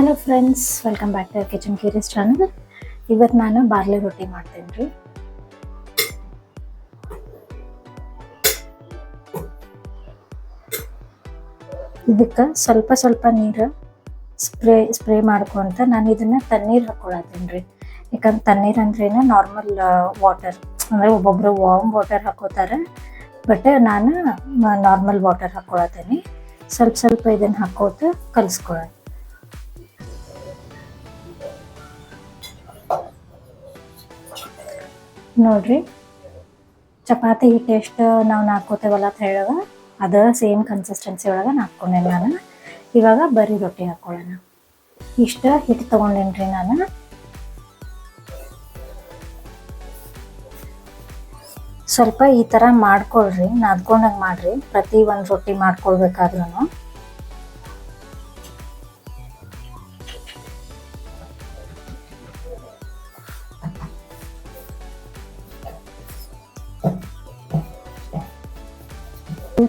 Hello friends, welcome back to kitchen curious channel. ಇವತ್ತು ನಾನು barley ರೊಟ್ಟಿ ಮಾಡ್ತೇನೆ ರೀ. ಇದಕ್ಕೆ ಸ್ವಲ್ಪ ಸ್ವಲ್ಪ ನೀರು ಸ್ಪ್ರೇ ಮಾಡ್ಕೊಂತ ನಾನು ಇದನ್ನು ತಣ್ಣೀರು ಹಾಕ್ಕೊಳತ್ತೀನಿ ರೀ. ಯಾಕಂದ್ರೆ ತಣ್ಣೀರು ಅಂದ್ರೇನು ನಾರ್ಮಲ್ ವಾಟರ್, ಅಂದರೆ ಒಬ್ಬೊಬ್ಬರು ವಾರ್ಮ್ ವಾಟರ್ ಹಾಕೋತಾರೆ, ಬಟ್ ನಾನು ನಾರ್ಮಲ್ ವಾಟರ್ ಹಾಕ್ಕೊಳತ್ತೀನಿ. ಸ್ವಲ್ಪ ಸ್ವಲ್ಪ ಇದನ್ನು ಹಾಕೋತ ಕಲಿಸ್ಕೊಳ್ಳೋದು. ನೋಡ್ರಿ, ಚಪಾತಿ ಹಿಟ್ಟು ಎಷ್ಟು ನಾವು ನಾದ್ಕೋತೇವಲ್ಲ ತೆಳ್ಳಗ, ಅದ ಸೇಮ್ ಕನ್ಸಿಸ್ಟೆನ್ಸಿ ಒಳಗೆ ನಾದ್ಕೊಂಡೆ ನಾನು. ಇವಾಗ ಬರೀ ರೊಟ್ಟಿ ಹಾಕ್ಕೊಳ್ಳೋಣ. ಇಷ್ಟ ಹಿಟ್ಟು ತೊಗೊಂಡೇನ್ರಿ ನಾನು. ಸ್ವಲ್ಪ ಈ ಥರ ಮಾಡ್ಕೊಳ್ರಿ, ನಾದ್ಕೊಂಡಂಗೆ ಮಾಡ್ರಿ ಪ್ರತಿ ಒಂದು ರೊಟ್ಟಿ ಮಾಡ್ಕೊಳ್ಬೇಕಾದ್ರೂ.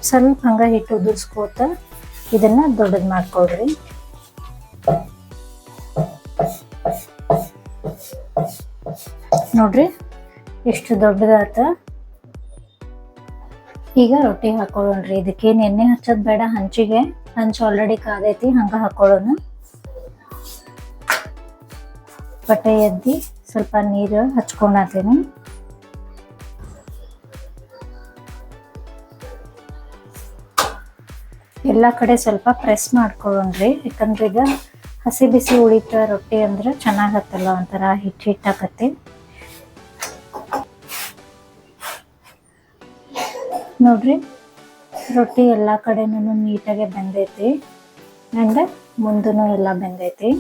ಸ್ವಲ್ಪ ಹಂಗ ಹಿಟ್ಟು ಉದುರ್ಸ್ಕೋತ ಇದನ್ನ ದೊಡ್ಡದು ಮಾಡ್ಕೊಳ್ರಿ. ನೋಡ್ರಿ ಎಷ್ಟು ದೊಡ್ಡದಾತ. ಈಗ ರೊಟ್ಟಿ ಹಾಕೊಳ್ಳೋಣ್ರಿ. ಇದಕ್ಕೇನು ಎಣ್ಣೆ ಹಚ್ಚೋದು ಬೇಡ, ಹಂಚು ಆಲ್ರೆಡಿ ಕಾದೈತಿ, ಹಂಗ ಹಾಕೊಳ್ಳೋಣ. ಬಟ್ಟೆ ಎದ್ದಿ ಸ್ವಲ್ಪ ನೀರು ಹಚ್ಕೊಂಡಾತೀನಿ. ಎಲ್ಲ ಕಡೆ ಸ್ವಲ್ಪ ಪ್ರೆಸ್ ಮಾಡ್ಕೊಳ್ಳೋಣ್ರಿ. ಯಾಕಂದ್ರೆ ಈಗ ಹಸಿ ಬಿಸಿ ಉಳಿತ ರೊಟ್ಟಿ ಅಂದ್ರೆ ಚೆನ್ನಾಗತ್ತಲ್ಲ, ಒಂಥರ ಹಿಟ್ಟಾಕತ್ತೆ. ನೋಡ್ರಿ, ರೊಟ್ಟಿ ಎಲ್ಲ ಕಡೆನೂ ನೀಟಾಗಿ ಬೆಂದೈತಿ, ಆ್ಯಂಡ್ ಮುಂದೂ ಎಲ್ಲ ಬೆಂದೈತಿ.